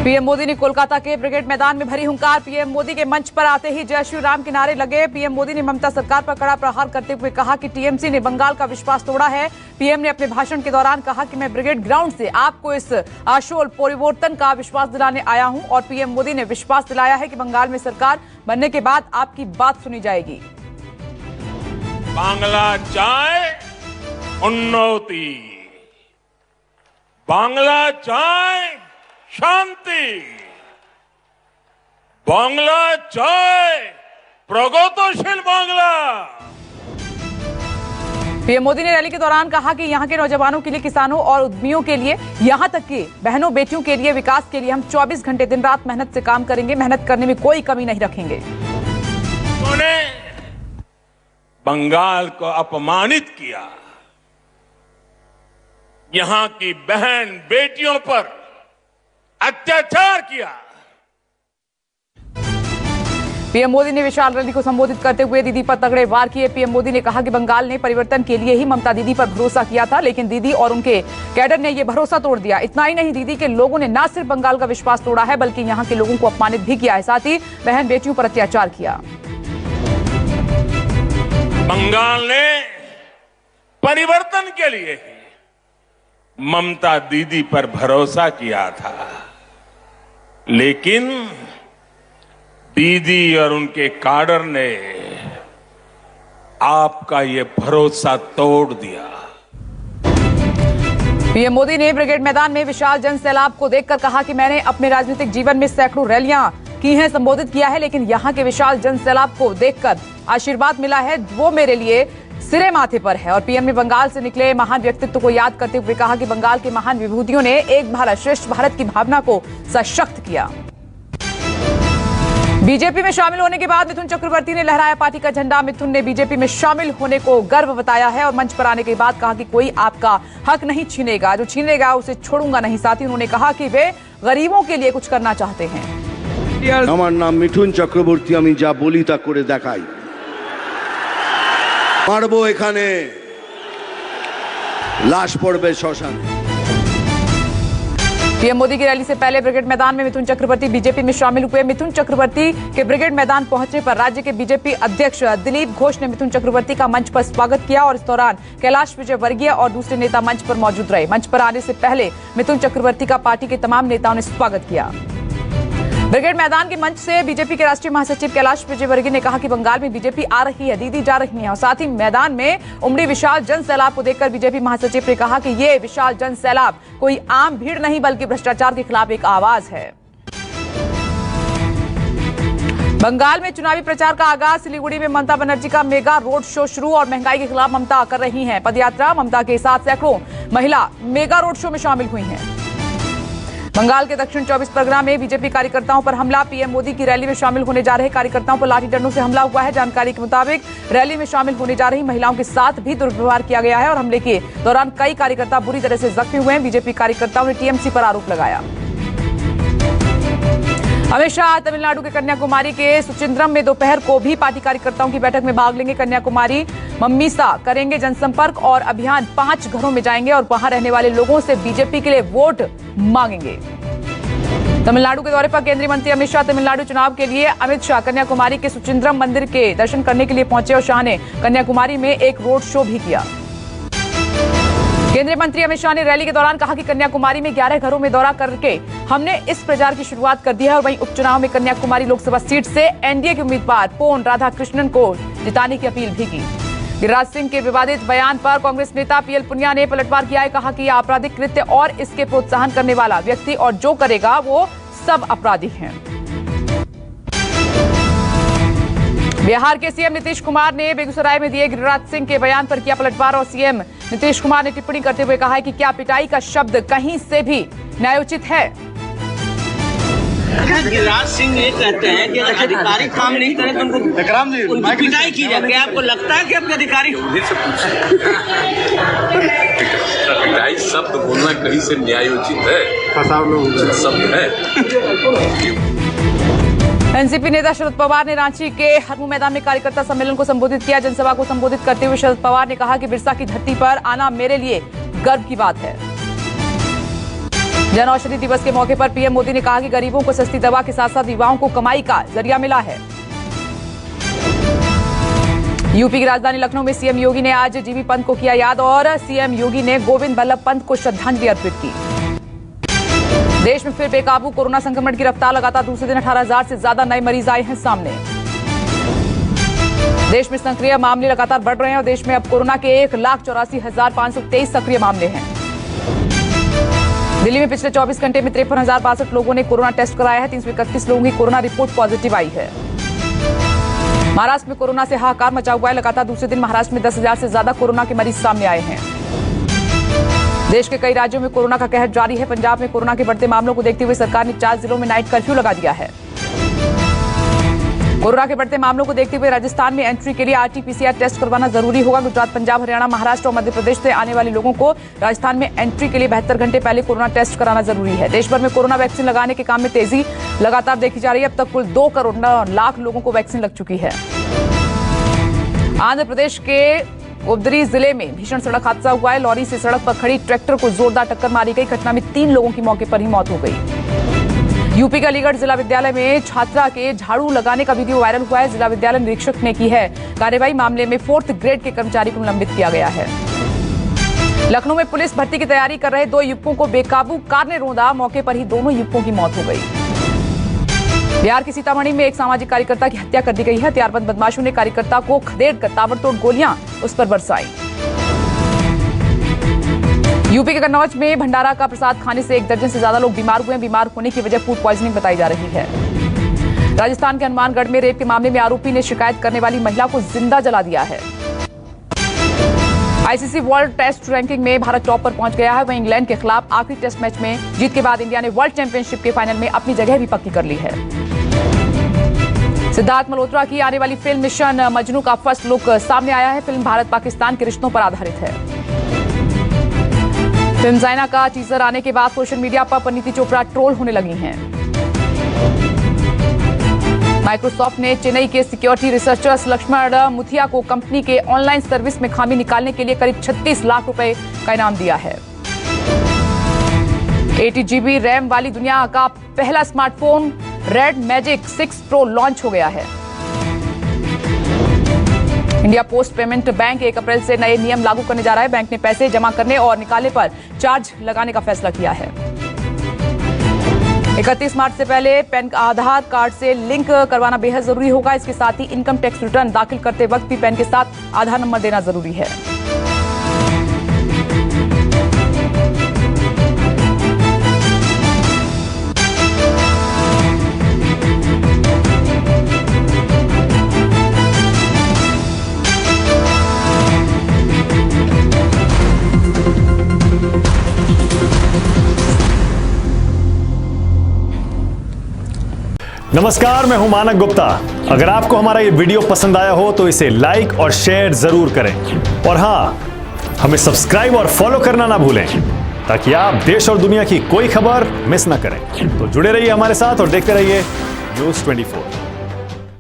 PM Modi ने कोलकाता के brigade मैदान में भरी हुंकार। पीएम मोदी के मंच पर आते ही जय श्री राम के नारे लगे। पीएम मोदी ने ममता सरकार पर कड़ा प्रहार करते हुए कहा कि टीएमसी ने बंगाल का विश्वास तोड़ा है। पीएम ने अपने भाषण के दौरान कहा कि मैं ब्रिगेड ग्राउंड से आपको इस आशोल परिवर्तन का विश्वास दिलाने आया हूं और पीएम मोदी ने विश्वास दिलाया है कि बंगाल में सरकार बनने के बाद आपकी बात सुनी जाएगी। बांग्ला चाय उन्नति, बांग्ला चाय शांति, बांग्ला चाय प्रगतिशील बांग्ला। पीएम मोदी ने रैली के दौरान कहा कि यहां के नौजवानों के लिए, किसानों और उद्यमियों के लिए, यहां तक कि बहनों बेटियों के लिए विकास के लिए हम 24 घंटे दिन रात मेहनत से काम करेंगे, मेहनत करने में कोई कमी नहीं रखेंगे। उन्होंने बंगाल को अपमानित किया, यहां की बहन बेटियों पर अत्याचार किया। पीएम मोदी ने विशाल रैली को संबोधित करते हुए दीदी पर तगड़े वार किए। पीएम मोदी ने कहा कि बंगाल ने परिवर्तन के लिए ही ममता दीदी पर भरोसा किया था, लेकिन दीदी और उनके कैडर ने यह भरोसा तोड़ दिया। इतना ही नहीं, दीदी के लोगों ने न सिर्फ बंगाल का विश्वास तोड़ा है बल्कि यहां के लोगों को अपमानित भी किया है, साथ ही बहन बेटियों पर अत्याचार किया। बंगाल ने परिवर्तन के लिए ममता दीदी पर भरोसा किया था, लेकिन दीदी और उनके काडर ने आपका ये भरोसा तोड़ दिया। पीएम मोदी ने ब्रिगेड मैदान में विशाल जन सैलाब को देखकर कहा कि मैंने अपने राजनीतिक जीवन में सैकड़ों रैलियां की हैं, संबोधित किया है, लेकिन यहां के विशाल जन सैलाब को देखकर आशीर्वाद मिला है, वो मेरे लिए सिरे माथे पर है। और पीएम ने बंगाल से निकले महान व्यक्तित्व को याद करते हुए कहा कि बंगाल के महान विभूतियों ने एक भारत श्रेष्ठ भारत की भावना को सशक्त किया। बीजेपी में शामिल होने के बाद मिथुन चक्रवर्ती ने लहराया पार्टी का झंडा। मिथुन ने बीजेपी में शामिल होने को गर्व बताया है और मंच पर आने के बाद कहा कि कोई आपका हक नहीं छीनेगा, जो छीनेगा उसे छोड़ूंगा नहीं। साथ ही उन्होंने कहा कि वे गरीबों के लिए कुछ करना चाहते हैं। আমার নাম মিঠুন চক্রবর্তী, আমি যা বলি তা করে দেখাই। মারবো এখানে, লাশ পড়বে শ্মশানে। पीएम मोदी की रैली से पहले ब्रिगेड मैदान में मिथुन चक्रवर्ती बीजेपी में शामिल हुए। मिथुन चक्रवर्ती के ब्रिगेड मैदान पहुंचने पर राज्य के बीजेपी अध्यक्ष दिलीप घोष ने मिथुन चक्रवर्ती का मंच पर स्वागत किया और इस दौरान कैलाश विजयवर्गीय और दूसरे नेता मंच पर मौजूद रहे। मंच पर आने से पहले मिथुन चक्रवर्ती का पार्टी के तमाम नेताओं ने स्वागत किया। ब्रिगेड मैदान के मंच से बीजेपी के राष्ट्रीय महासचिव कैलाश विजयवर्गीय ने कहा कि बंगाल में बीजेपी आ रही है, दीदी जा रही है। और साथ ही मैदान में उमड़ी विशाल जन सैलाब को देखकर बीजेपी महासचिव ने कहा कि ये विशाल जन सैलाब कोई आम भीड़ नहीं बल्कि भ्रष्टाचार के खिलाफ एक आवाज है। बंगाल में चुनावी प्रचार का आगाज। सिलीगुड़ी में ममता बनर्जी का मेगा रोड शो शुरू और महंगाई के खिलाफ ममता कर रही हैं पदयात्रा। ममता के साथ सैकड़ों महिला मेगा रोड शो में शामिल हुई हैं। बंगाल के दक्षिण 24 परगना में बीजेपी कार्यकर्ताओं पर हमला। पीएम मोदी की रैली में शामिल होने जा रहे कार्यकर्ताओं पर लाठी डंडों से हमला हुआ है। जानकारी के मुताबिक रैली में शामिल होने जा रही महिलाओं के साथ भी दुर्व्यवहार किया गया है और हमले के दौरान कई कार्यकर्ता बुरी तरह से जख्मी हुए हैं। बीजेपी कार्यकर्ताओं ने टीएमसी पर आरोप लगाया। अमित शाह तमिलनाडु के कन्याकुमारी के सुचिंद्रम में दोपहर को भी पार्टी कार्यकर्ताओं की बैठक में भाग लेंगे। कन्याकुमारी मम्मीसा करेंगे जनसंपर्क और अभियान 5 घरों में जाएंगे और वहां रहने वाले लोगों से बीजेपी के लिए वोट मांगेंगे। तमिलनाडु के दौरे पर केंद्रीय मंत्री अमित शाह तमिलनाडु चुनाव के लिए अमित शाह कन्याकुमारी के सुचिंद्रम मंदिर के दर्शन करने के लिए पहुंचे और शाह ने कन्याकुमारी में एक रोड शो भी किया। केंद्रीय मंत्री अमित शाह ने रैली के दौरान कहा कि कन्याकुमारी में 11 घरों में दौरा करके हमने इस प्रचार की शुरुआत कर दी है और वहीं उपचुनाव में कन्याकुमारी लोकसभा सीट से एनडीए के उम्मीदवार पोन राधाकृष्णन को जिताने की अपील भी की। गिरिराज सिंह के विवादित बयान पर कांग्रेस नेता पीएल पुनिया ने पलटवार किया है। कहा कि यह आपराधिक कृत्य और इसके प्रोत्साहन करने वाला व्यक्ति और जो करेगा वो सब अपराधी हैं। बिहार के सीएम नीतीश कुमार ने बेगूसराय में दिए गिरिराज सिंह के बयान पर किया पलटवार और सीएम नीतीश कुमार ने टिप्पणी करते हुए कहा है कि क्या पिटाई का शब्द कहीं से भी न्यायोचित है। गिरिराज सिंह ये कहते हैं कि अधिकारी काम नहीं करें तो उनकी पिटाई की जाए। क्या आपको लगता है कि अपने अधिकारी पिटाई शब्द बोलना कहीं से न्यायोचित है? शब्द है। एनसीपी नेता शरद पवार ने रांची के हरमू मैदान में कार्यकर्ता सम्मेलन को संबोधित किया। जनसभा को संबोधित करते हुए शरद पवार ने कहा कि बिरसा की धरती पर आना मेरे लिए गर्व की बात है। जन औषधि दिवस के मौके पर पीएम मोदी ने कहा कि गरीबों को सस्ती दवा के साथ साथ युवाओं को कमाई का जरिया मिला है। यूपी की राजधानी लखनऊ में सीएम योगी ने आज जीबी पंत को किया याद और सीएम योगी ने गोविंद वल्लभ पंत को श्रद्धांजलि अर्पित की। देश में फिर बेकाबू कोरोना संक्रमण की रफ्तार, लगातार दूसरे दिन 18,000 से ज्यादा नए मरीज आए हैं सामने। देश में सक्रिय मामले लगातार बढ़ रहे हैं और देश में अब कोरोना के 1,84,523 सक्रिय मामले हैं। दिल्ली में पिछले 24 घंटे में 53,062 लोगों ने कोरोना टेस्ट कराया है। 331 लोगों की कोरोना रिपोर्ट पॉजिटिव आई है। महाराष्ट्र में कोरोना से हाहाकार मचा हुआ है। लगातार दूसरे दिन महाराष्ट्र में 10,000 से ज्यादा कोरोना के मरीज सामने आए हैं। देश के कई राज्यों में कोरोना का कहर जारी है। पंजाब में कोरोना के बढ़ते मामलों को देखते हुए सरकार ने 4 जिलों में नाइट कर्फ्यू लगा दिया है। कोरोना के बढ़ते मामलों को देखते हुए राजस्थान में एंट्री के लिए आरटी-पीसीआर टेस्ट करवाना जरूरी होगा। गुजरात, पंजाब, हरियाणा, महाराष्ट्र और मध्य प्रदेश से आने वाले लोगों को राजस्थान में एंट्री के लिए 72 घंटे पहले कोरोना टेस्ट कराना जरूरी है। देश भर में कोरोना वैक्सीन लगाने के काम में तेजी लगातार देखी जा रही है। अब तक कुल 2 करोड़ 9 लाख लोगों को वैक्सीन लग चुकी है। आंध्र प्रदेश के उबदरी जिले में भीषण सड़क हादसा हुआ है। लॉरी से सड़क पर खड़ी ट्रैक्टर को जोरदार टक्कर मारी गई। घटना में 3 लोगों की मौके पर ही मौत हो गई। यूपी के अलीगढ़ जिला विद्यालय में छात्रा के झाड़ू लगाने का वीडियो वायरल हुआ है। जिला विद्यालय निरीक्षक ने की है कार्रवाई। मामले में 4th ग्रेड के कर्मचारी को निलंबित किया गया है। लखनऊ में पुलिस भर्ती की तैयारी कर रहे 2 युवकों को बेकाबू कार ने रौंदा। मौके पर ही दोनों युवकों की मौत हो गई। बिहार के सीतामढ़ी में एक सामाजिक कार्यकर्ता की हत्या कर दी गई है। हथियारबंद बदमाशों ने कार्यकर्ता को खदेड़कर ताबड़तोड़ गोलियां उस पर बरसाई। यूपी के कन्नौज में भंडारा का प्रसाद खाने से 1 दर्जन से ज्यादा लोग बीमार हुए हैं। बीमार होने की वजह फूड पॉइजनिंग बताई जा रही है। राजस्थान के हनुमानगढ़ में रेप के मामले में आरोपी ने शिकायत करने वाली महिला को जिंदा जला दिया है। आईसीसी वर्ल्ड टेस्ट रैंकिंग में भारत टॉप पर पहुंच गया है। वहीं इंग्लैंड के खिलाफ आखिरी टेस्ट मैच में जीत के बाद इंडिया ने वर्ल्ड चैंपियनशिप के फाइनल में अपनी जगह भी पक्की कर ली है। सिद्धार्थ मल्होत्रा की आने वाली फिल्म मिशन मजनू का फर्स्ट लुक सामने आया है। फिल्म भारत पाकिस्तान के रिश्तों पर आधारित है। फिल्म ज़ाइना का टीजर आने के बाद सोशल मीडिया पर परिणीति चोपड़ा ट्रोल होने लगी हैं। माइक्रोसॉफ्ट ने चेन्नई के सिक्योरिटी रिसर्चर्स लक्ष्मण मुथिया को कंपनी के ऑनलाइन सर्विस में खामी निकालने के लिए करीब 36 लाख रुपए का इनाम दिया है। 80 GB रैम वाली दुनिया का पहला smartphone red magic 6 pro launch हो गया है। इंडिया पोस्ट पेमेंट बैंक 1 अप्रैल से नए नियम लागू करने जा रहा है। बैंक ने पैसे जमा करने और निकालने पर चार्ज लगाने का फैसला किया है। 31 मार्च से पहले पैन आधार कार्ड से लिंक करवाना बेहद जरूरी होगा। इसके साथ ही इनकम टैक्स रिटर्न दाखिल करते वक्त भी पैन के साथ आधार नंबर देना जरूरी है। नमस्कार, मैं हूं मानक गुप्ता। अगर आपको हमारा ये वीडियो पसंद आया हो तो इसे लाइक और शेयर जरूर करें और हां, हमें सब्सक्राइब और फॉलो करना ना भूलें ताकि आप देश और दुनिया की कोई खबर मिस ना करें। तो जुड़े रहिए हमारे साथ और देखते रहिए न्यूज़ 24।